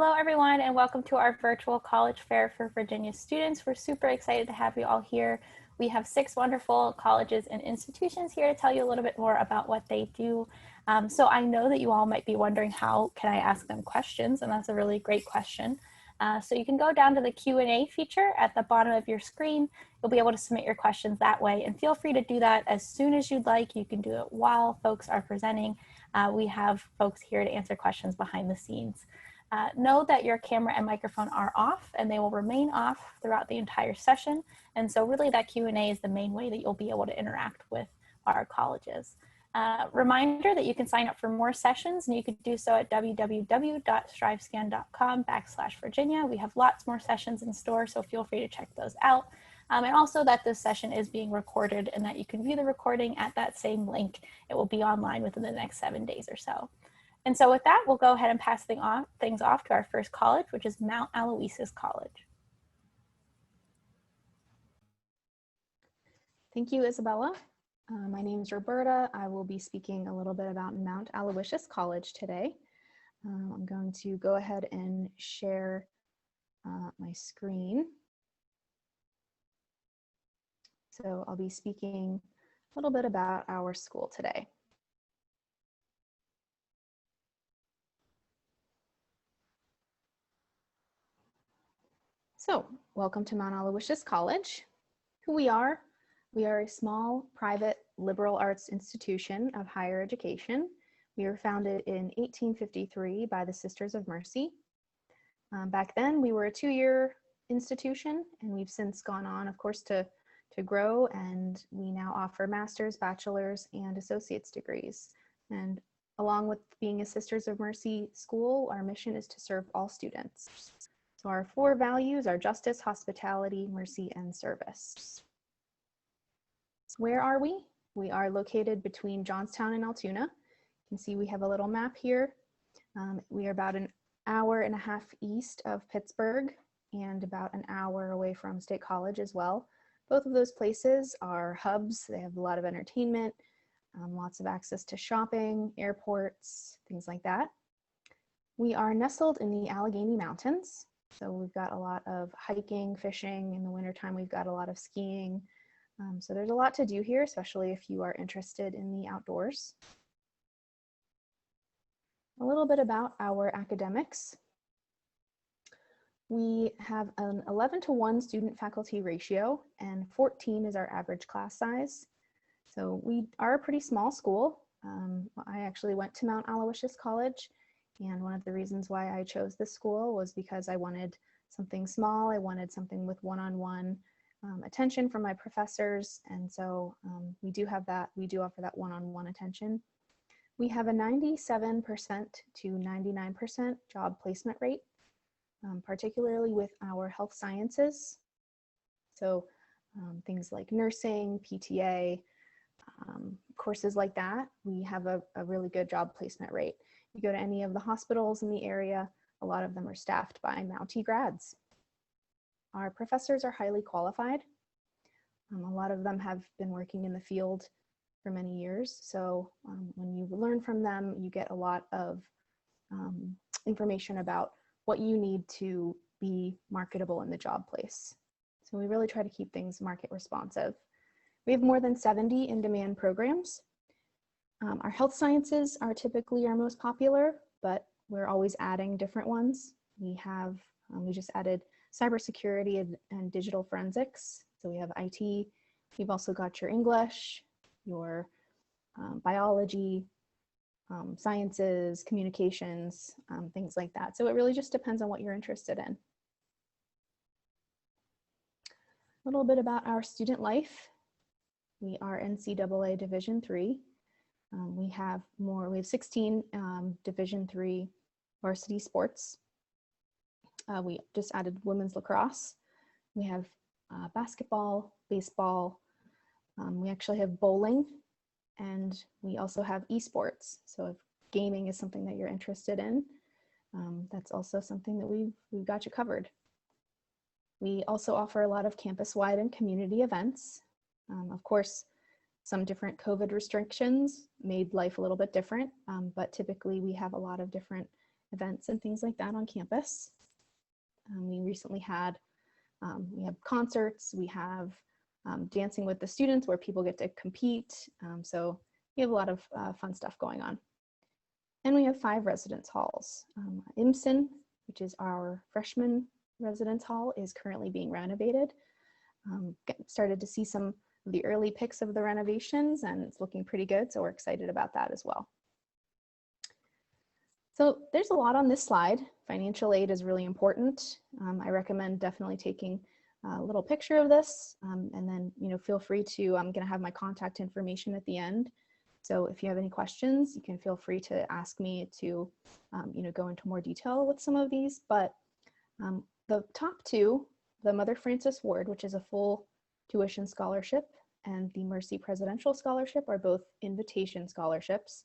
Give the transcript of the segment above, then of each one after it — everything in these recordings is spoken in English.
Hello, everyone, and welcome to our virtual college fair for Virginia students. We're super excited to have you all here. We have 6 wonderful colleges and institutions here to tell you a little bit more about what they do. So I know that you all might be wondering, how can I ask them questions? And that's a really great question. So you can go down to the Q&A feature at the bottom of your screen. You'll be able to submit your questions that way, and feel free to do that as soon as you'd like. You can do it while folks are presenting. We have folks here to answer questions behind the scenes. Know that your camera and microphone are off, and they will remain off throughout the entire session. And so really that Q&A is the main way that you'll be able to interact with our colleges. Reminder that you can sign up for more sessions, and you could do so at www.strivescan.com/Virginia. We have lots more sessions in store, so feel free to check those out. And also that this session is being recorded, and that you can view the recording at that same link. It will be online within the next 7 days or so. And so with that, we'll go ahead and pass things off to our first college, which is Mount Aloysius College. Thank you, Isabella. My name is Roberta. I will be speaking a little bit about Mount Aloysius College today. I'm going to go ahead and share my screen. So I'll be speaking a little bit about our school today. So, welcome to Mount Aloysius College. Who we are a small, private, liberal arts institution of higher education. We were founded in 1853 by the Sisters of Mercy. Back then, we were a 2-year institution, and we've since gone on, of course, to grow, and we now offer master's, bachelor's, and associate's degrees. And along with being a Sisters of Mercy school, our mission is to serve all students. So our 4 values are justice, hospitality, mercy, and service. Where are we? We are located between Johnstown and Altoona. You can see we have a little map here. We are about an hour and a half east of Pittsburgh and about an hour away from State College as well. Both of those places are hubs. They have a lot of entertainment, lots of access to shopping, airports, things like that. We are nestled in the Allegheny Mountains. So we've got a lot of hiking, fishing. In the wintertime, we've got a lot of skiing. So there's a lot to do here, especially if you are interested in the outdoors. A little bit about our academics. We have an 11-to-1 student-faculty ratio, and 14 is our average class size. So we are a pretty small school. I actually went to Mount Aloysius College, and one of the reasons why I chose this school was because I wanted something small. I wanted something with one-on-one attention from my professors, and so we do have that. We do offer that one-on-one attention. We have a 97% to 99% job placement rate, particularly with our health sciences. So things like nursing, PTA, courses like that, we have a really good job placement rate. You go to any of the hospitals in the area, a lot of them are staffed by Mountie grads. Our professors are highly qualified. A lot of them have been working in the field for many years. So when you learn from them, you get a lot of information about what you need to be marketable in the job place. So we really try to keep things market responsive. We have more than 70 in-demand programs. Our health sciences are typically our most popular, but we're always adding different ones. We just added cybersecurity and digital forensics. So we have IT. We've also got your English, your biology, sciences, communications, things like that. So it really just depends on what you're interested in. A little bit about our student life. We are NCAA Division III. We have 16 Division III varsity sports. We just added women's lacrosse. We have basketball, baseball. We actually have bowling, and we also have esports. So if gaming is something that you're interested in, that's also something that we've got you covered. We also offer a lot of campus-wide and community events. Of course, some different COVID restrictions made life a little bit different, but typically we have a lot of different events and things like that on campus. We recently had, we have concerts, we have dancing with the students where people get to compete. So we have a lot of fun stuff going on. And we have 5 residence halls. IMSIN, which is our freshman residence hall, is currently being renovated. Started to see some of the early pics of the renovations, and it's looking pretty good, so we're excited about that as well. So there's a lot on this slide. Financial aid is really important. I recommend definitely taking a little picture of this, and then feel free to, I'm going to have my contact information at the end. So if you have any questions, you can feel free to ask me to go into more detail with some of these. But the top 2, the Mother Frances Ward, which is a full tuition scholarship, and the Mercy Presidential Scholarship are both invitation scholarships.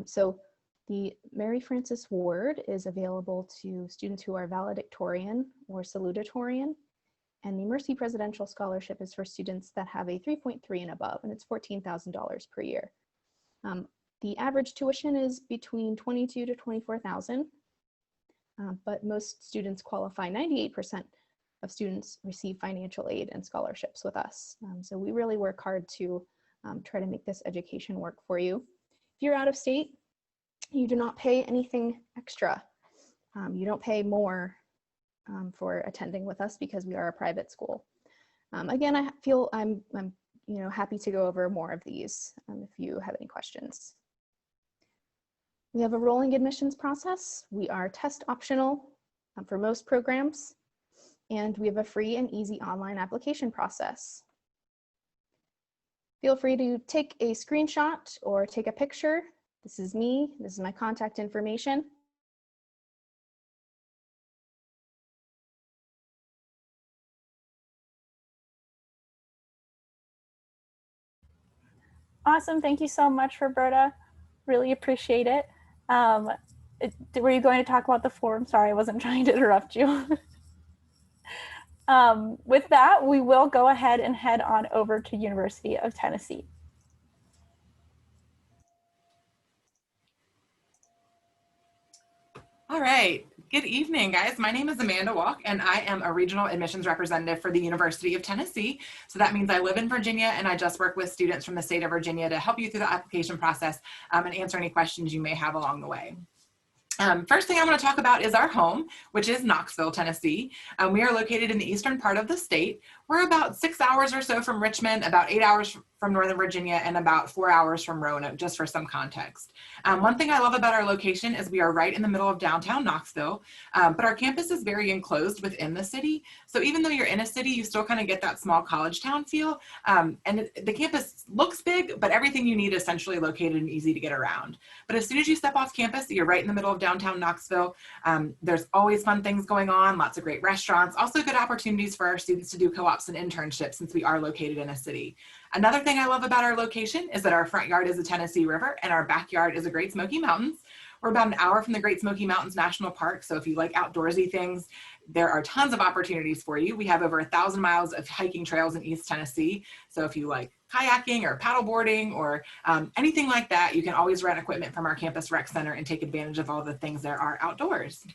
So the Mary Frances Ward is available to students who are valedictorian or salutatorian, and the Mercy Presidential Scholarship is for students that have a 3.3 and above, and it's $14,000 per year. The average tuition is between $22,000 to $24,000, but most students qualify. 98% of students receive financial aid and scholarships with us. So we really work hard to try to make this education work for you. If you're out of state, you do not pay anything extra. You don't pay more for attending with us because we are a private school. Again, I feel I'm happy to go over more of these if you have any questions. We have a rolling admissions process. We are test optional for most programs, and we have a free and easy online application process. Feel free to take a screenshot or take a picture. This is me. This is my contact information. Awesome. Thank you so much, Roberta. Really appreciate it. Were you going to talk about the form? Sorry, I wasn't trying to interrupt you. With that, we will go ahead and head on over to University of Tennessee. All right. Good evening, guys. My name is Amanda Walk, and I am a regional admissions representative for the University of Tennessee. So that means I live in Virginia, and I just work with students from the state of Virginia to help you through the application process and answer any questions you may have along the way. First thing I want to talk about is our home, which is Knoxville, Tennessee. We are located in the eastern part of the state. We're about 6 hours or so from Richmond, about 8 hours from Northern Virginia, and about 4 hours from Roanoke, just for some context. One thing I love about our location is we are right in the middle of downtown Knoxville, but our campus is very enclosed within the city. So even though you're in a city, you still kind of get that small college town feel. The campus looks big, but everything you need is essentially located and easy to get around. But as soon as you step off campus, you're right in the middle of downtown Knoxville. There's always fun things going on, lots of great restaurants, also good opportunities for our students to do co-ops and internships since we are located in a city. Another thing I love about our location is that our front yard is the Tennessee River and our backyard is the Great Smoky Mountains. We're about an hour from the Great Smoky Mountains National Park, so if you like outdoorsy things, there are tons of opportunities for you. We have over 1,000 miles of hiking trails in East Tennessee, so if you like kayaking or paddleboarding or anything like that, you can always rent equipment from our campus rec center and take advantage of all the things there are outdoors.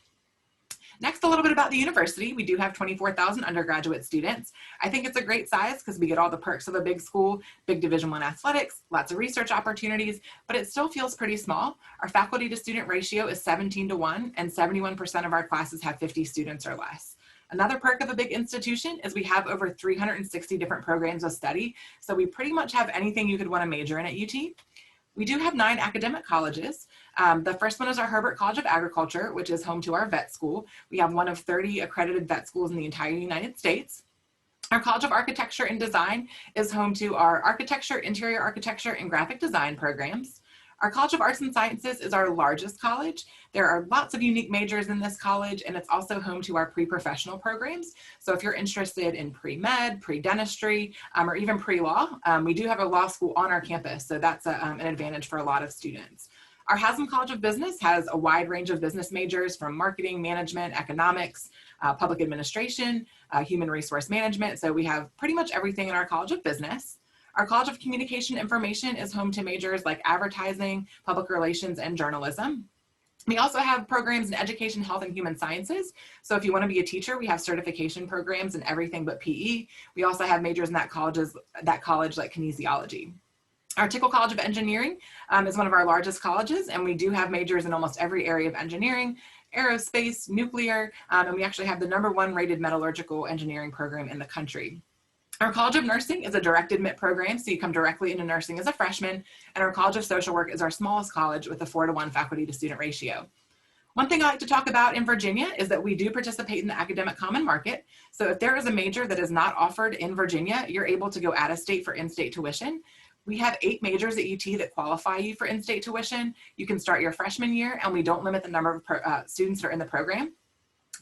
Next, a little bit about the university. We do have 24,000 undergraduate students. I think it's a great size because we get all the perks of a big school, big Division I athletics, lots of research opportunities, but it still feels pretty small. Our faculty to student ratio is 17:1, and 71% of our classes have 50 students or less. Another perk of a big institution is we have over 360 different programs of study, so we pretty much have anything you could want to major in at UT. We do have 9 academic colleges. The first one is our Herbert College of Agriculture, which is home to our vet school. We have one of 30 accredited vet schools in the entire United States. Our College of Architecture and Design is home to our architecture, interior architecture, and graphic design programs. Our College of Arts and Sciences is our largest college. There are lots of unique majors in this college, and it's also home to our pre-professional programs. So if you're interested in pre-med, pre-dentistry, or even pre-law, we do have a law school on our campus, so that's an advantage for a lot of students. Our Haslam College of Business has a wide range of business majors from marketing, management, economics, public administration, human resource management. So we have pretty much everything in our College of Business. Our College of Communication Information is home to majors like advertising, public relations, and journalism. We also have programs in education, health, and human sciences. So if you want to be a teacher, we have certification programs in everything but PE. We also have majors in that college like kinesiology. Our Tickle College of Engineering is one of our largest colleges, and we do have majors in almost every area of engineering, aerospace, nuclear, and we actually have the #1 rated metallurgical engineering program in the country. Our College of Nursing is a direct admit program, so you come directly into nursing as a freshman, and our College of Social Work is our smallest college with a 4-to-1 faculty to student ratio. One thing I like to talk about in Virginia is that we do participate in the academic common market. So if there is a major that is not offered in Virginia, you're able to go out of state for in-state tuition. We have 8 majors at UT that qualify you for in-state tuition. You can start your freshman year, and we don't limit the number of students that are in the program.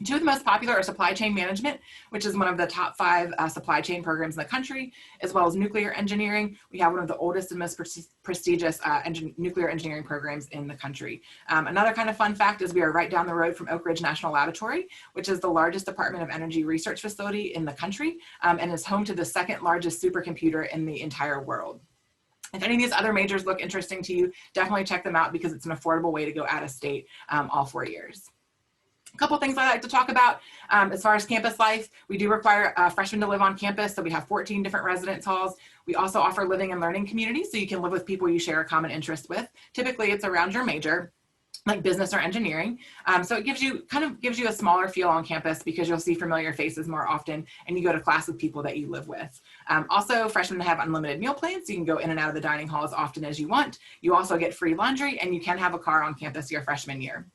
2 of the most popular are supply chain management, which is one of the top 5 supply chain programs in the country, as well as nuclear engineering. We have one of the oldest and most prestigious nuclear engineering programs in the country. Another kind of fun fact is we are right down the road from Oak Ridge National Laboratory, which is the largest Department of Energy research facility in the country, and is home to the 2nd largest supercomputer in the entire world. If any of these other majors look interesting to you, definitely check them out because it's an affordable way to go out of state all 4 years. A couple things I like to talk about as far as campus life. We do require freshmen to live on campus, so we have 14 different residence halls. We also offer living and learning communities, so you can live with people you share a common interest with. Typically, it's around your major, like business or engineering. So it gives you a smaller feel on campus because you'll see familiar faces more often, and you go to class with people that you live with. Also, freshmen have unlimited meal plans, so you can go in and out of the dining hall as often as you want. You also get free laundry, and you can have a car on campus your freshman year.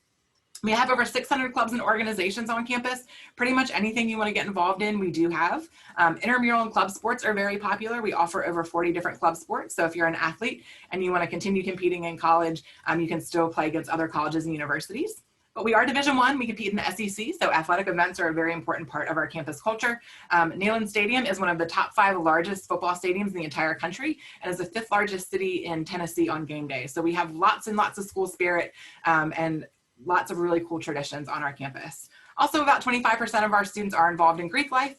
We have over 600 clubs and organizations on campus. Pretty much anything you want to get involved in, we do have. Intramural and club sports are very popular. We offer over 40 different club sports. So if you're an athlete and you want to continue competing in college, you can still play against other colleges and universities. But we are Division I. We compete in the SEC, so athletic events are a very important part of our campus culture. Neyland Stadium is one of the top 5 largest football stadiums in the entire country and is the 5th largest city in Tennessee on game day. So we have lots and lots of school spirit and lots of really cool traditions on our campus. Also, about 25% of our students are involved in Greek life.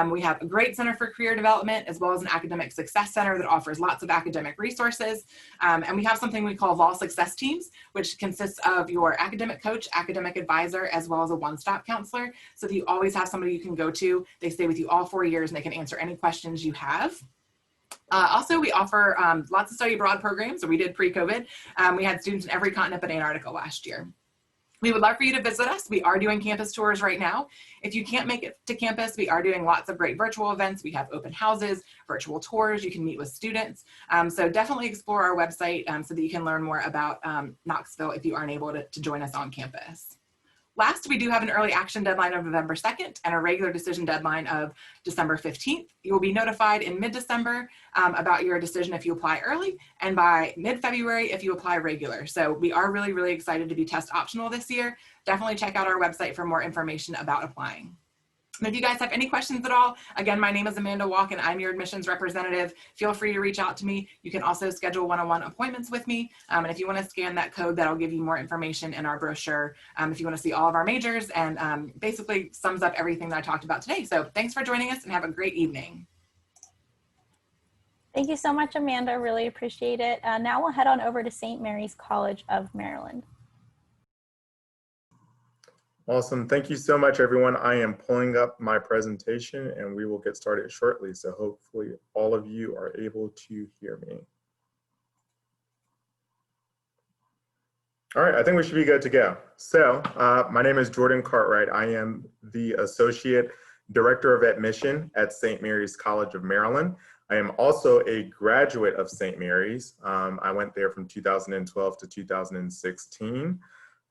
We have a great Center for Career Development, as well as an Academic Success Center that offers lots of academic resources. And we have something we call Vol Success Teams, which consists of your academic coach, academic advisor, as well as a one-stop counselor. So that you always have somebody you can go to. They stay with you all 4 years, and they can answer any questions you have. Also, we offer lots of study abroad programs, or we did pre-COVID. We had students in every continent but Antarctica last year. We would love for you to visit us. We are doing campus tours right now. If you can't make it to campus, we are doing lots of great virtual events. We have open houses, virtual tours. You can meet with students. So definitely explore our website so that you can learn more about Knoxville if you aren't able to join us on campus. Last, we do have an early action deadline of November 2nd and a regular decision deadline of December 15th. You will be notified in mid-December about your decision if you apply early, and by mid-February if you apply regular. So we are really, really excited to be test optional this year. Definitely check out our website for more information about applying. And if you guys have any questions at all, again, my name is Amanda Walk and I'm your admissions representative. Feel free to reach out to me. You can also schedule one-on-one appointments with me. And if you want to scan that code, that'll give you more information in our brochure. If you want to see all of our majors, and basically sums up everything that I talked about today. So thanks for joining us and have a great evening. Thank you so much, Amanda. Really appreciate it. Now we'll head on over to St. Mary's College of Maryland. Awesome. Thank you so much, everyone. I am pulling up my presentation and we will get started shortly. So hopefully all of you are able to hear me. All right, I think we should be good to go. So my name is Jordan Cartwright. I am the Associate Director of Admission at St. Mary's College of Maryland. I am also a graduate of St. Mary's. I went there from 2012 to 2016.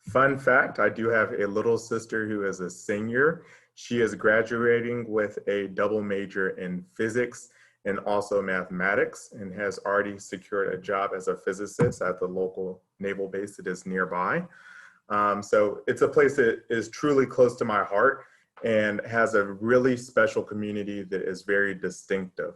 Fun fact, I do have a little sister who is a senior. She is graduating with a double major in physics and also mathematics, and has already secured a job as a physicist at the local naval base that is nearby. So it's a place that is truly close to my heart and has a really special community that is very distinctive.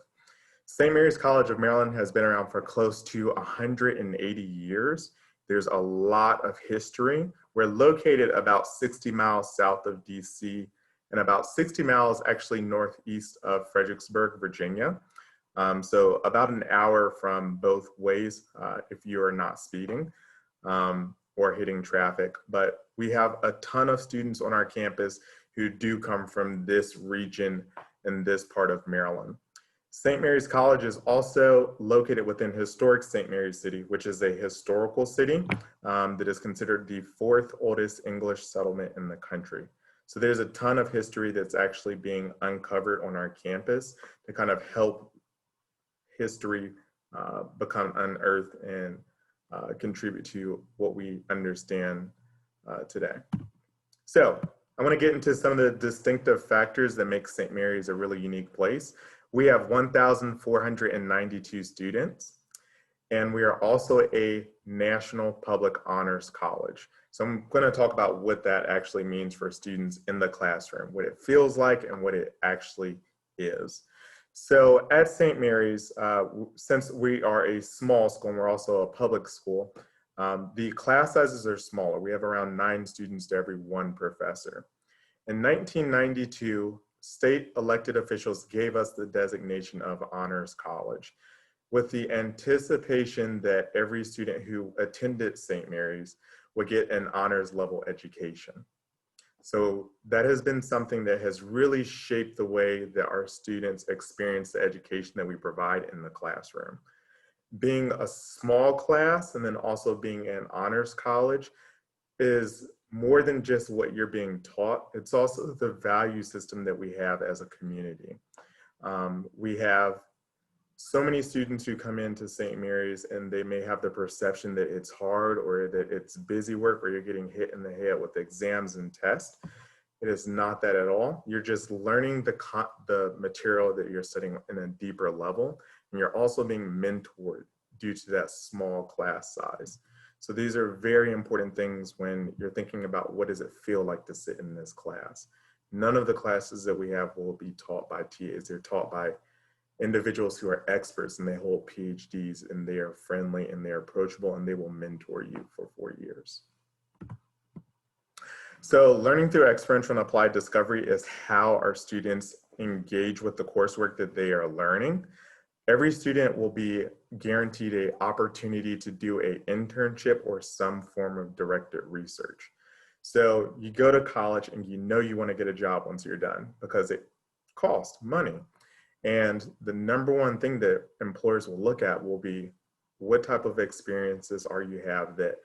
St. Mary's College of Maryland has been around for close to 180 years. There's a lot of history. We're located about 60 miles south of DC and about 60 miles actually northeast of Fredericksburg, Virginia. So about an hour from both ways if you are not speeding. or hitting traffic, but we have a ton of students on our campus who do come from this region and this part of Maryland. St. Mary's College is also located within historic St. Mary's City, which is a historical city that is considered the fourth oldest English settlement in the country. So there's a ton of history that's actually being uncovered on our campus to kind of help history become unearthed and contribute to what we understand today. So I want to get into some of the distinctive factors that make St. Mary's a really unique place. We have 1,492 students, and we are also a National Public Honors College. So I'm going to talk about what that actually means for students in the classroom, what it feels like and what it actually is. So at St. Mary's, since we are a small school and we're also a public school, the class sizes are smaller. We have around 9 students to every 1 professor. In 1992, state elected officials gave us the designation of Honors College with the anticipation that every student who attended St. Mary's would get an honors level education. So that has been something that has really shaped the way that our students experience the education that we provide in the classroom. Being a small class and then also being an honors college is more than just what you're being taught. It's also the value system that we have as a community. We have so many students who come into St. Mary's and they may have the perception that it's hard or that it's busy work or you're getting hit in the head with exams and tests. It is not that at all. You're just learning the material that you're studying in a deeper level, and you're also being mentored due to that small class size. So these are very important things when you're thinking about what does it feel like to sit in this class. None of the classes that we have will be taught by TAs. They're taught by individuals who are experts and they hold PhDs and they are friendly and they're approachable and they will mentor you for 4 years. So learning through experiential and applied discovery is how our students engage with the coursework that they are learning. Every student will be guaranteed an opportunity to do an internship or some form of directed research. So you go to college and you know you want to get a job once you're done because it costs money. And the number one thing that employers will look at will be what type of experiences are you have that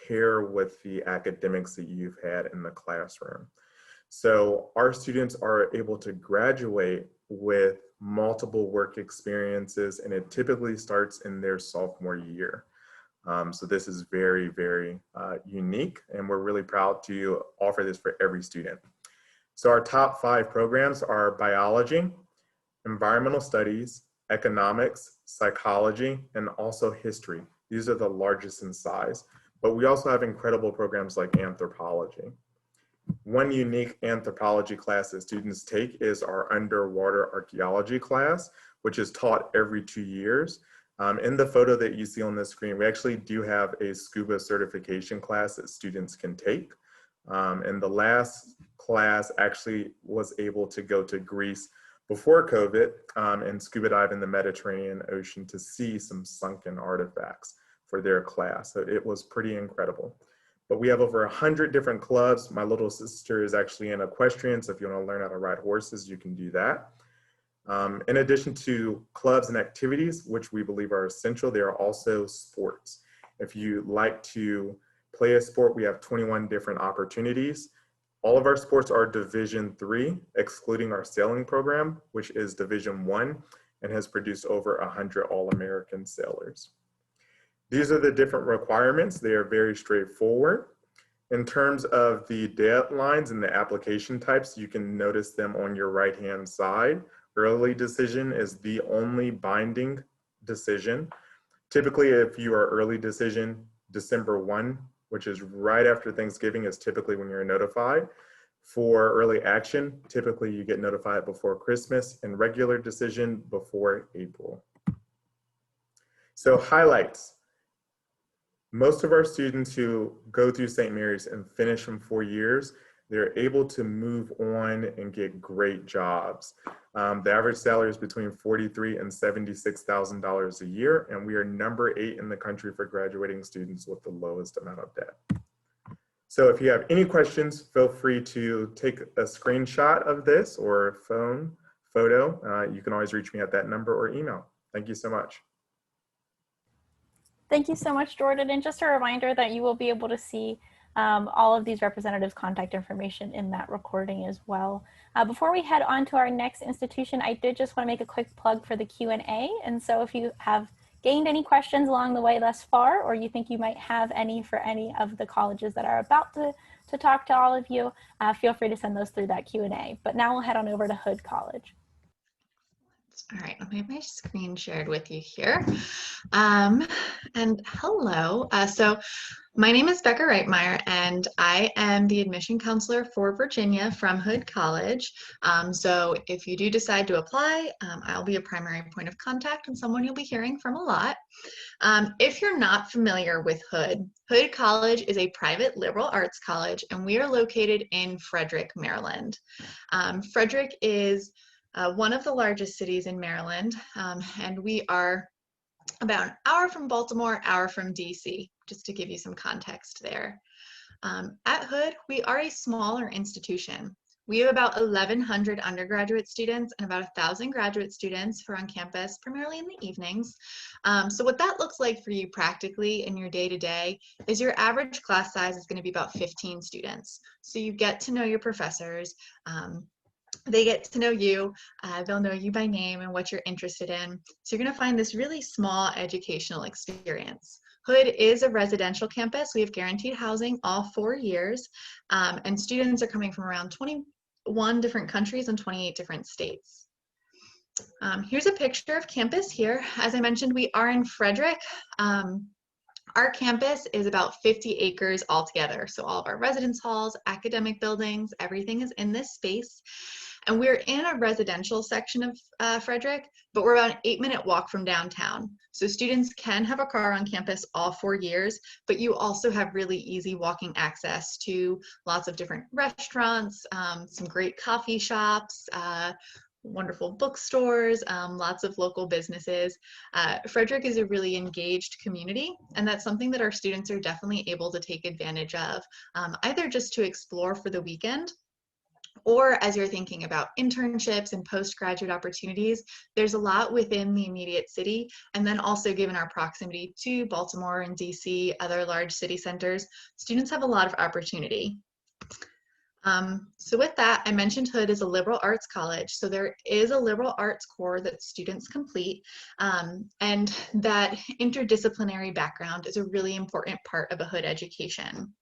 pair with the academics that you've had in the classroom. So our students are able to graduate with multiple work experiences, and it typically starts in their sophomore year. So this is very, very unique, and we're really proud to offer this for every student. So our top 5 programs are biology, environmental studies, economics, psychology, and also history. These are the largest in size, but we also have incredible programs like anthropology. One unique anthropology class that students take is our underwater archaeology class, which is taught every 2 years. In the photo that you see on the screen, we actually do have a scuba certification class that students can take. And the last class actually was able to go to Greece before COVID and scuba dive in the Mediterranean Ocean to see some sunken artifacts for their class. So it was pretty incredible. But we have over 100 different clubs. My little sister is actually in equestrian, so if you want to learn how to ride horses, you can do that. In addition to clubs and activities, which we believe are essential, there are also sports. If you like to play a sport, we have 21 different opportunities. All of our sports are Division III, excluding our sailing program, which is Division I and has produced over 100 All-American sailors. These are the different requirements. They are very straightforward. In terms of the deadlines and the application types, you can notice them on your right-hand side. Early decision is the only binding decision. Typically, if you are early decision, December 1, which is right after Thanksgiving, is typically when you're notified. For early action, typically you get notified before Christmas, and regular decision before April. So highlights. Most of our students who go through St. Mary's and finish in 4 years they're able to move on and get great jobs. The average salary is between $43,000 and $76,000 a year, and we are number 8 in the country for graduating students with the lowest amount of debt. So if you have any questions, feel free to take a screenshot of this or phone photo. You can always reach me at that number or email. Thank you so much. Thank you so much, Jordan. And just a reminder that you will be able to see all of these representatives' contact information in that recording as well. Before we head on to our next institution, I did just want to make a quick plug for the Q&A. And so if you have gained any questions along the way thus far, or you think you might have any for any of the colleges that are about to talk to all of you, feel free to send those through that Q&A. But now we'll head on over to Hood College. All right, I'll have my screen shared with you here. And hello. So my name is Becca Reitmeyer, and I am the admission counselor for Virginia from Hood College. So if you do decide to apply, I'll be a primary point of contact and someone you'll be hearing from a lot. If you're not familiar with Hood, Hood College is a private liberal arts college, and we are located in Frederick, Maryland. Frederick is one of the largest cities in Maryland, and we are about an hour from Baltimore, hour from DC, just to give you some context there. At Hood, we are a smaller institution. We have about 1,100 undergraduate students and about 1,000 graduate students who are on campus, primarily in the evenings. So what that looks like for you practically in your day-to-day is your average class size is going to be about 15 students. So you get to know your professors. They get to know you, they'll know you by name and what you're interested in. So you're going to find this really small educational experience. Hood is a residential campus. We have guaranteed housing all 4 years, and students are coming from around 21 different countries and 28 different states. Here's a picture of campus here. As I mentioned, we are in Frederick. Our campus is about 50 acres altogether. So all of our residence halls, academic buildings, everything is in this space. And we're in a residential section of Frederick, but we're about an 8-minute walk from downtown. So students can have a car on campus all 4 years, but you also have really easy walking access to lots of different restaurants, some great coffee shops, wonderful bookstores, lots of local businesses. Frederick is a really engaged community, and that's something that our students are definitely able to take advantage of, either just to explore for the weekend, or as you're thinking about internships and postgraduate opportunities. There's a lot within the immediate city, and then also given our proximity to Baltimore and DC, other large city centers, students have a lot of opportunity. So with that, I mentioned Hood is a liberal arts college. So there is a liberal arts core that students complete, and that interdisciplinary background is a really important part of a Hood education.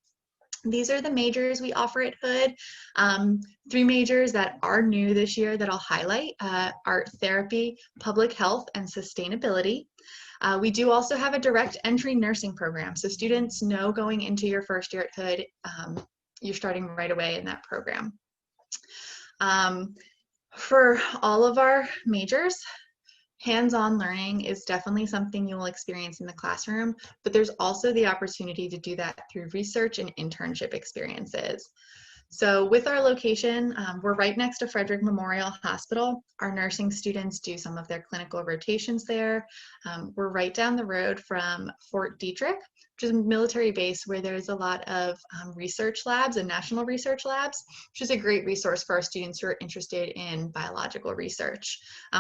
These are the majors we offer at Hood. 3 majors that are new this year that I'll highlight: art therapy, public health, and sustainability. We do also have a direct entry nursing program. So students know going into your first year at Hood, you're starting right away in that program. For all of our majors, hands-on learning is definitely something you will experience in the classroom, but there's also the opportunity to do that through research and internship experiences. So with our location, we're right next to Frederick Memorial Hospital. Our nursing students do some of their clinical rotations there. We're right down the road from Fort Detrick, which is a military base where there's a lot of research labs and national research labs, which is a great resource for our students who are interested in biological research.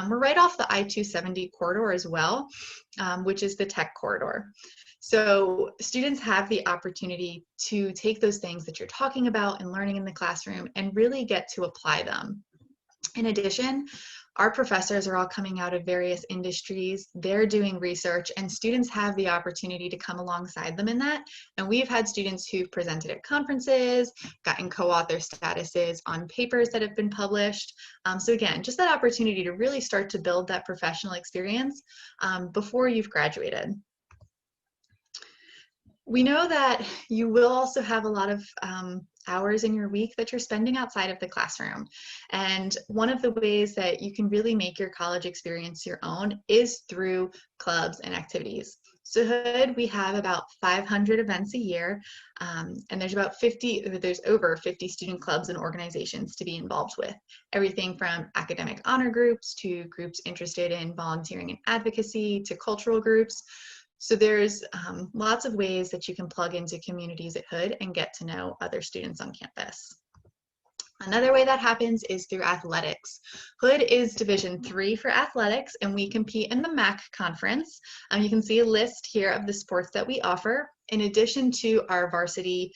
We're right off the I-270 corridor as well, which is the tech corridor. So students have the opportunity to take those things that you're talking about and learning in the classroom and really get to apply them. In addition, our professors are all coming out of various industries. They're doing research, and students have the opportunity to come alongside them in that. And we've had students who've presented at conferences, gotten co-author statuses on papers that have been published. So again, just that opportunity to really start to build that professional experience before you've graduated. We know that you will also have a lot of hours in your week that you're spending outside of the classroom. And one of the ways that you can really make your college experience your own is through clubs and activities. So Hood, we have about 500 events a year, and there's over 50 student clubs and organizations to be involved with. Everything from academic honor groups to groups interested in volunteering and advocacy to cultural groups. So there's lots of ways that you can plug into communities at Hood and get to know other students on campus. Another way that happens is through athletics. Hood is Division III for athletics, and we compete in the MAC conference. You can see a list here of the sports that we offer. In addition to our varsity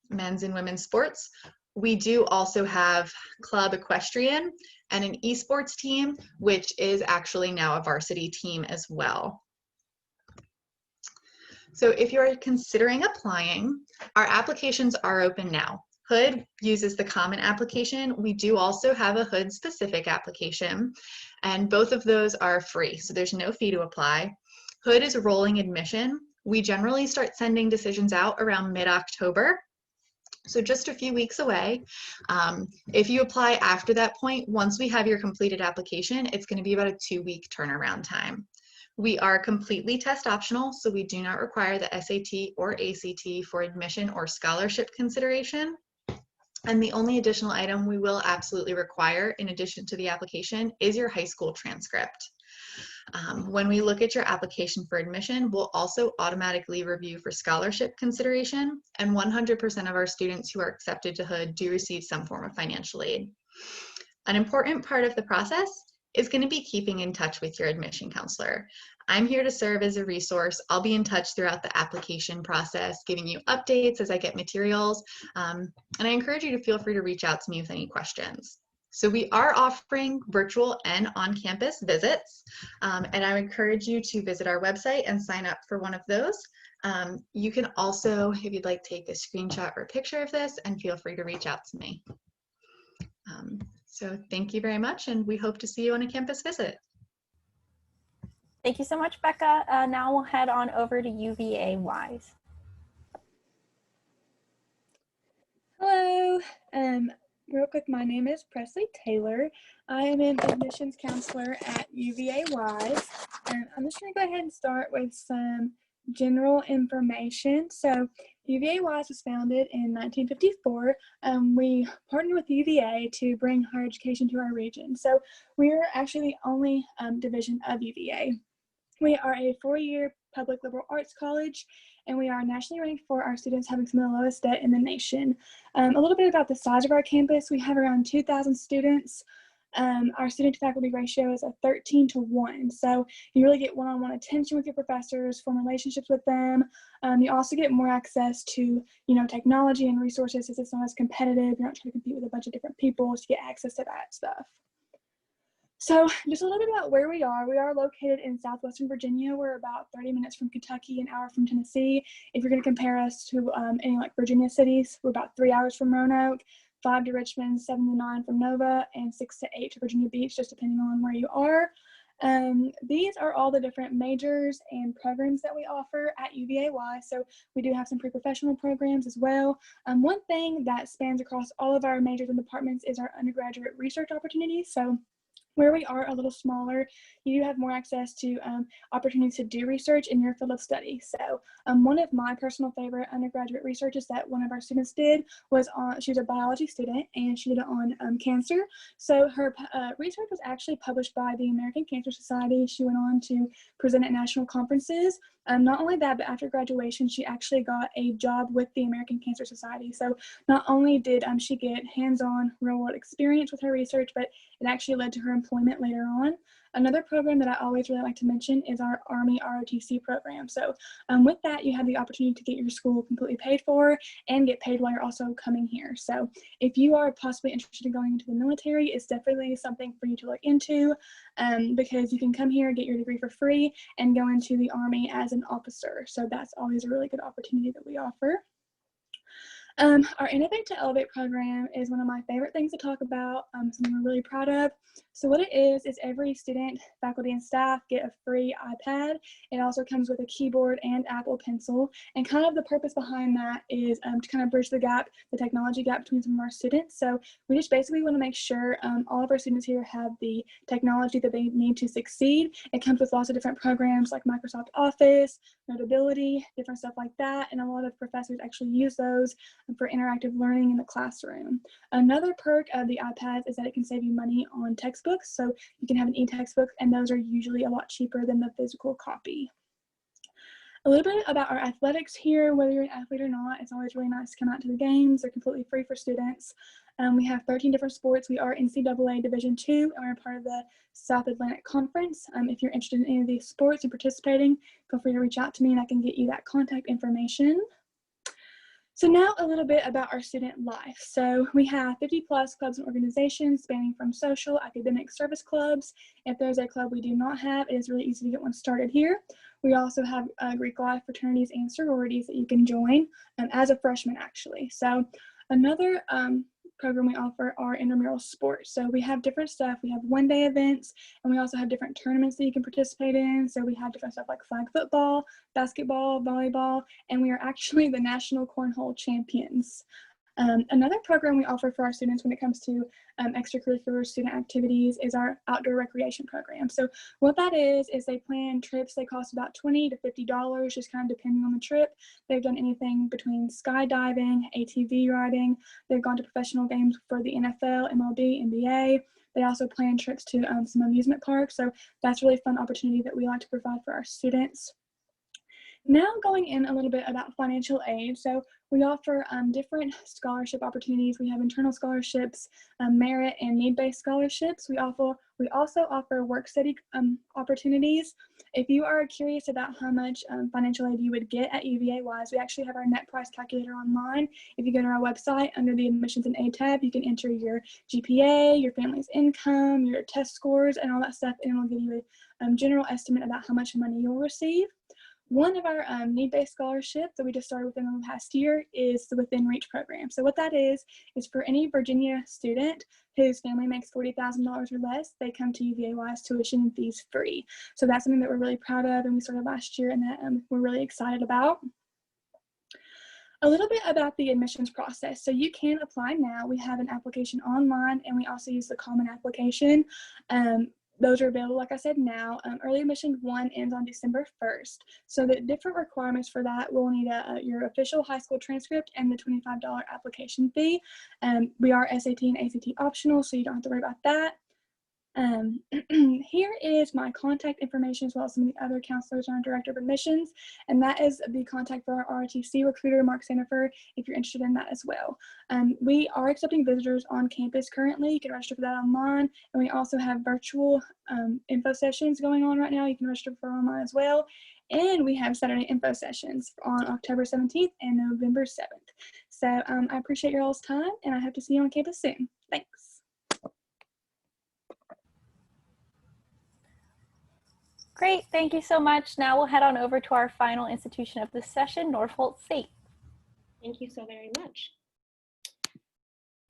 men's and women's sports, we do also have club equestrian and an esports team, which is actually now a varsity team as well. So if you're considering applying, our applications are open now. Hood uses the common application. We do also have a Hood specific application, and both of those are free, so there's no fee to apply. Hood is rolling admission. We generally start sending decisions out around mid-October, so just a few weeks away. If you apply after that point, once we have your completed application, it's going to be about a 2-week turnaround time. We are completely test optional, so we do not require the SAT or ACT for admission or scholarship consideration. And the only additional item we will absolutely require in addition to the application is your high school transcript. When we look at your application for admission, we'll also automatically review for scholarship consideration, and 100% of our students who are accepted to Hood do receive some form of financial aid. An important part of the process is going to be keeping in touch with your admission counselor. I'm here to serve as a resource. I'll be in touch throughout the application process, giving you updates as I get materials, and I encourage you to feel free to reach out to me with any questions. So we are offering virtual and on-campus visits, and I encourage you to visit our website and sign up for one of those. You can also, if you'd like, take a screenshot or a picture of this, and feel free to reach out to me. So thank you very much, and we hope to see you on a campus visit. Thank you so much, Becca. Now we'll head on over to UVA Wise. Hello. Real quick, my name is Presley Taylor. I am an admissions counselor at UVA Wise, and I'm just going to go ahead and start with some general information. So UVA Wise was founded in 1954. We partnered with UVA to bring higher education to our region. So we're actually the only division of UVA. We are a 4-year public liberal arts college, and we are nationally ranked for our students having some of the lowest debt in the nation. A little bit about the size of our campus. We have around 2,000 students. Our student to faculty ratio is a 13-to-1. So you really get one-on-one attention with your professors, form relationships with them. You also get more access to, technology and resources, as it's not as competitive. You're not trying to compete with a bunch of different people, so you get access to that stuff. So just a little bit about where we are. We are located in southwestern Virginia. We're about 30 minutes from Kentucky, an hour from Tennessee. If you're going to compare us to any Virginia cities, we're about 3 hours from Roanoke, 5 to Richmond, 7 to 9 from Nova, and 6 to 8 to Virginia Beach, just depending on where you are. These are all the different majors and programs that we offer at UVA-Y. So we do have some pre-professional programs as well. One thing that spans across all of our majors and departments is our undergraduate research opportunities. So where we are a little smaller, you do have more access to opportunities to do research in your field of study. So one of my personal favorite undergraduate researches that one of our students did was she was a biology student, and she did it on cancer. So her research was actually published by the American Cancer Society. She went on to present at national conferences. Not only that, but after graduation, she actually got a job with the American Cancer Society. So not only did she get hands-on real-world experience with her research, but it actually led to her employment later on. Another program that I always really like to mention is our Army ROTC program. So with that, you have the opportunity to get your school completely paid for and get paid while you're also coming here. So if you are possibly interested in going into the military, it's definitely something for you to look into because you can come here, get your degree for free, and go into the Army as an officer. So that's always a really good opportunity that we offer. Our Innovate to Elevate program is one of my favorite things to talk about, something we're really proud of. So what it is every student, faculty, and staff get a free iPad. It also comes with a keyboard and Apple Pencil. And kind of the purpose behind that is to kind of bridge the gap, the technology gap between some of our students. So we just basically want to make sure all of our students here have the technology that they need to succeed. It comes with lots of different programs like Microsoft Office, Notability, different stuff like that. And a lot of professors actually use those for interactive learning in the classroom. Another perk of the iPads is that it can save you money on textbooks. So you can have an e-textbook, and those are usually a lot cheaper than the physical copy. A little bit about our athletics here. Whether you're an athlete or not, it's always really nice to come out to the games. They're completely free for students. We have 13 different sports. We are NCAA Division II, and we're part of the South Atlantic Conference. If you're interested in any of these sports and participating, feel free to reach out to me and I can get you that contact information. So now a little bit about our student life. So we have 50 plus clubs and organizations spanning from social, academic, service clubs. If there's a club we do not have, it is really easy to get one started here. We also have Greek life, fraternities, and sororities that you can join as a freshman, actually. So another program we offer are intramural sports. So we have different stuff. We have one-day events, and we also have different tournaments that you can participate in. So we have different stuff like flag football, basketball, volleyball, and we are actually the national cornhole champions. Another program we offer for our students when it comes to extracurricular student activities is our outdoor recreation program. So what that is they plan trips. They cost about $20 to $50, just kind of depending on the trip. They've done anything between skydiving, ATV riding. They've gone to professional games for the NFL, MLB, NBA. They also plan trips to some amusement parks. So that's a really fun opportunity that we like to provide for our students. Now going in a little bit about financial aid. So we offer different scholarship opportunities. We have internal scholarships, merit and need-based scholarships. We also offer work study opportunities. If you are curious about how much financial aid you would get at UVA Wise, we actually have our net price calculator online. If you go to our website, under the admissions and aid tab, you can enter your GPA, your family's income, your test scores, and all that stuff, and it'll give you a general estimate about how much money you'll receive. One of our need-based scholarships that we just started within the past year is the Within Reach program. So what that is for any Virginia student whose family makes $40,000 or less, they come to UVA Wise tuition and fees free. So that's something that we're really proud of, and we started last year, and that we're really excited about. A little bit about the admissions process. So you can apply now. We have an application online, and we also use the common application. Those are available, like I said, now. Early admission 1 ends on December 1st. So the different requirements for that, we'll need your official high school transcript and the $25 application fee. We are SAT and ACT optional, so you don't have to worry about that. Here is my contact information, as well as some of the other counselors and our director of admissions, and that is the contact for our ROTC recruiter, Mark Sandifer, if you're interested in that as well. We are accepting visitors on campus currently. You can register for that online, and we also have virtual info sessions going on right now. You can register for online as well, and we have Saturday info sessions on October 17th and November 7th. So I appreciate your all's time, and I hope to see you on campus soon. Thanks. Great, thank you so much. Now we'll head on over to our final institution of this session, Norfolk State. Thank you so very much.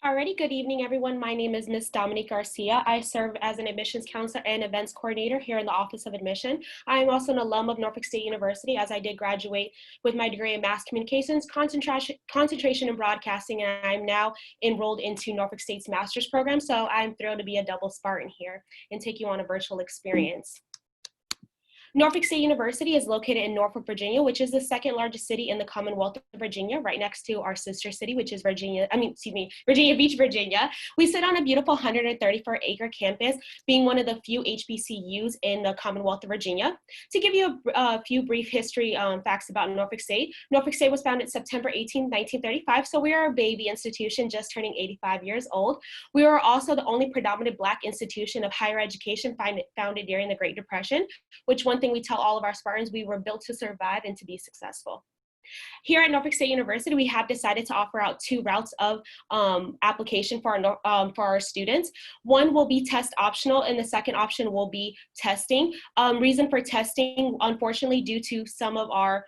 Alrighty, good evening, everyone. My name is Ms. Dominique Garcia. I serve as an admissions counselor and events coordinator here in the Office of Admission. I am also an alum of Norfolk State University, as I did graduate with my degree in mass communications, concentration in broadcasting, and I'm now enrolled into Norfolk State's master's program. So I'm thrilled to be a double Spartan here and take you on a virtual experience. Norfolk State University is located in Norfolk, Virginia, which is the second largest city in the Commonwealth of Virginia, right next to our sister city, which is Virginia Beach, Virginia. We sit on a beautiful 134-acre campus, being one of the few HBCUs in the Commonwealth of Virginia. To give you a few brief history facts about Norfolk State was founded September 18, 1935, so we are a baby institution just turning 85 years old. We are also the only predominant Black institution of higher education founded during the Great Depression, which one thing we tell all of our Spartans, we were built to survive and to be successful. Here at Norfolk State University, we have decided to offer out 2 routes of application for our students. One will be test optional, and the second option will be testing. Reason for testing, unfortunately, due to some of our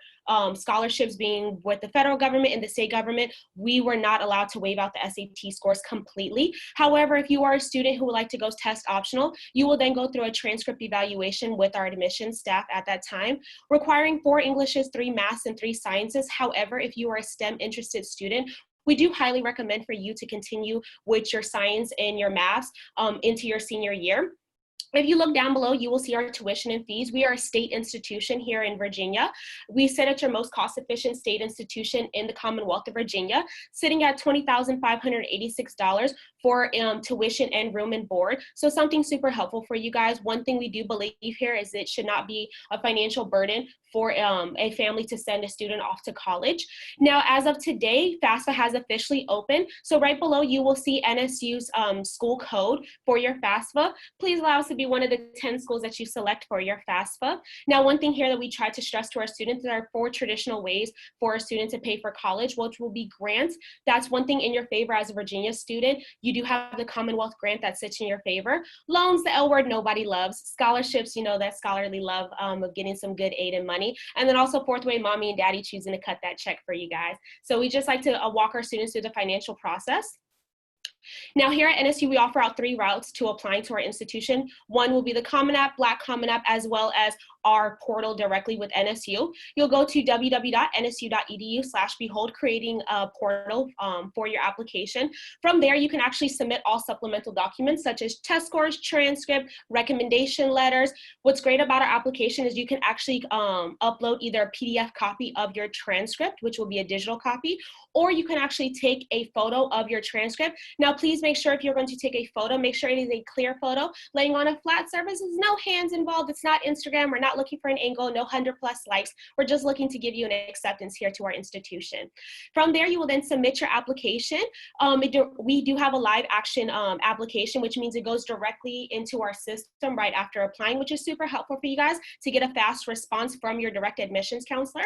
scholarships being with the federal government and the state government, we were not allowed to waive out the SAT scores completely. However, if you are a student who would like to go test optional, you will then go through a transcript evaluation with our admissions staff at that time, requiring 4 Englishes, 3 maths, and 3 sciences. However, if you are a STEM interested student, we do highly recommend for you to continue with your science and your maths into your senior year. If you look down below, you will see our tuition and fees. We are a state institution here in Virginia. We sit at your most cost-efficient state institution in the Commonwealth of Virginia, sitting at $20,586 for tuition and room and board. So something super helpful for you guys. One thing we do believe here is it should not be a financial burden for a family to send a student off to college. Now, as of today, FAFSA has officially opened. So right below, you will see NSU's school code for your FAFSA. Please allow us to be one of the 10 schools that you select for your FAFSA. Now, one thing here that we try to stress to our students, there are 4 traditional ways for a student to pay for college, which will be grants. That's one thing in your favor as a Virginia student. You do have the Commonwealth grant that sits in your favor. Loans, the L word nobody loves. Scholarships, you know, that scholarly love of getting some good aid and money. And then also 4th way mommy and daddy choosing to cut that check for you guys. So we just like to walk our students through the financial process. Now here at NSU, we offer out 3 routes to applying to our institution. One will be the Common App, Black Common App, as well as our portal directly with NSU. You'll go to www.nsu.edu/behold, creating a portal for your application. From there, you can actually submit all supplemental documents such as test scores, transcript, recommendation letters. What's great about our application is you can actually upload either a PDF copy of your transcript, which will be a digital copy, or you can actually take a photo of your transcript. Now, please make sure if you're going to take a photo, make sure it is a clear photo, laying on a flat surface. There's no hands involved. It's not Instagram. We're not looking for an angle, no 100+ likes. We're just looking to give you an acceptance here to our institution. From there, you will then submit your application. We do have a live action application, which means it goes directly into our system right after applying, which is super helpful for you guys to get a fast response from your direct admissions counselor.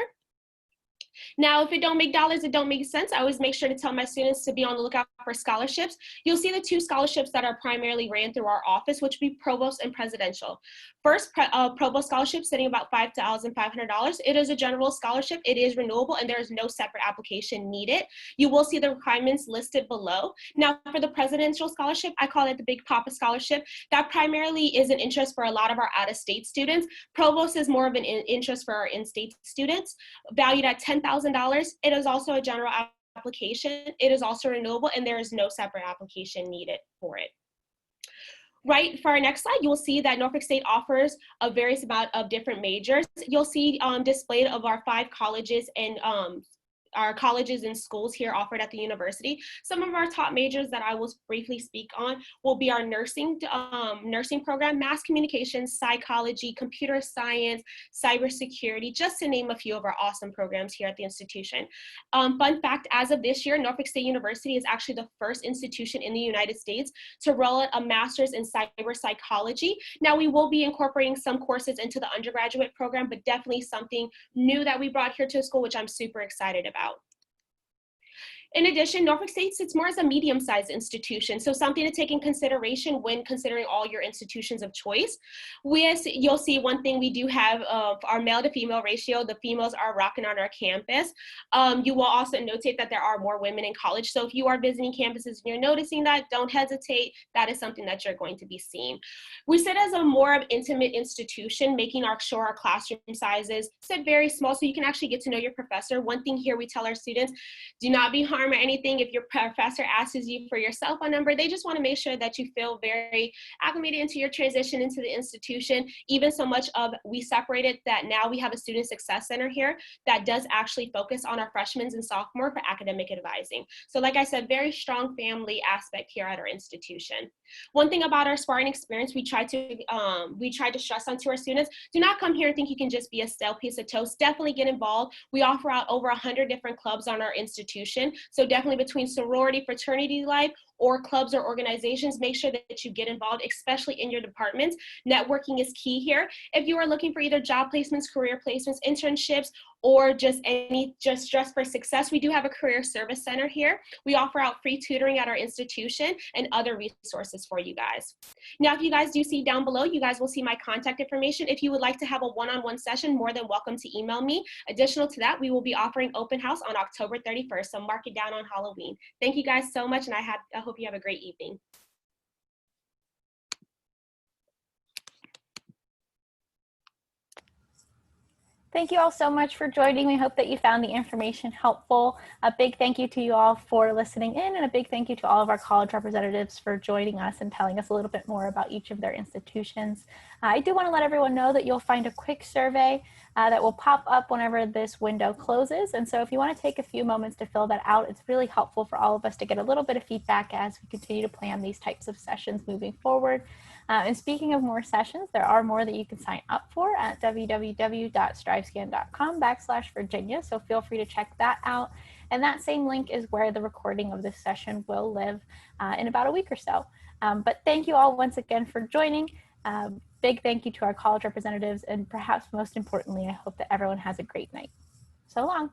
Now, if it don't make dollars, it don't make sense. I always make sure to tell my students to be on the lookout for scholarships. You'll see the 2 scholarships that are primarily ran through our office, which would be Provost and Presidential. First, Provost scholarship sitting about $5,500. It is a general scholarship. It is renewable, and there is no separate application needed. You will see the requirements listed below. Now, for the Presidential scholarship, I call it the Big Papa scholarship. That primarily is an interest for a lot of our out-of-state students. Provost is more of an interest for our in-state students, valued at $10,000. It is also a general application. It is also renewable, and there is no separate application needed for it. Right, for our next slide, you will see that Norfolk State offers a various amount of different majors. You'll see displayed of our 5 colleges and our colleges and schools here offered at the university. Some of our top majors that I will briefly speak on will be our nursing program, mass communications, psychology, computer science, cybersecurity, just to name a few of our awesome programs here at the institution. Fun fact, as of this year, Norfolk State University is actually the first institution in the United States to roll out a master's in cyber psychology. Now, we will be incorporating some courses into the undergraduate program, but definitely something new that we brought here to school, which I'm super excited about. In addition, Norfolk State sits more as a medium-sized institution, so something to take in consideration when considering all your institutions of choice. You'll see one thing we do have our male to female ratio. The females are rocking on our campus. You will also notate that there are more women in college, so if you are visiting campuses and you're noticing that, don't hesitate. That is something that you're going to be seeing. We sit as a more of intimate institution, making sure our classroom sizes sit very small so you can actually get to know your professor. One thing here we tell our students, do not be harmed or anything. If your professor asks you for your cell phone number, they just want to make sure that you feel very acclimated into your transition into the institution. Even so much of we separated that now we have a student success center here that does actually focus on our freshmen and sophomore for academic advising. So like I said, very strong family aspect here at our institution. One thing about our sparring experience, we try to stress onto our students, do not come here and think you can just be a stale piece of toast. Definitely get involved. We offer out over 100 different clubs on our institution. So definitely between sorority, fraternity life, or clubs or organizations, make sure that you get involved, especially in your departments. Networking is key here. If you are looking for either job placements, career placements, internships, or just dress for success, we do have a career service center here. We offer out free tutoring at our institution and other resources for you guys. Now, if you guys do see down below, you guys will see my contact information. If you would like to have a one-on-one session, more than welcome to email me. Additional to that, we will be offering open house on October 31st, so mark it down on Halloween. Thank you guys so much, and I hope you have a great evening. Thank you all so much for joining. We hope that you found the information helpful. A big thank you to you all for listening in, and a big thank you to all of our college representatives for joining us and telling us a little bit more about each of their institutions. I do want to let everyone know that you'll find a quick survey that will pop up whenever this window closes. And so if you want to take a few moments to fill that out, it's really helpful for all of us to get a little bit of feedback as we continue to plan these types of sessions moving forward. And speaking of more sessions, there are more that you can sign up for at www.strivescan.com/Virginia. So feel free to check that out. And that same link is where the recording of this session will live in about a week or so. But thank you all once again for joining. Big thank you to our college representatives. And perhaps most importantly, I hope that everyone has a great night. So long.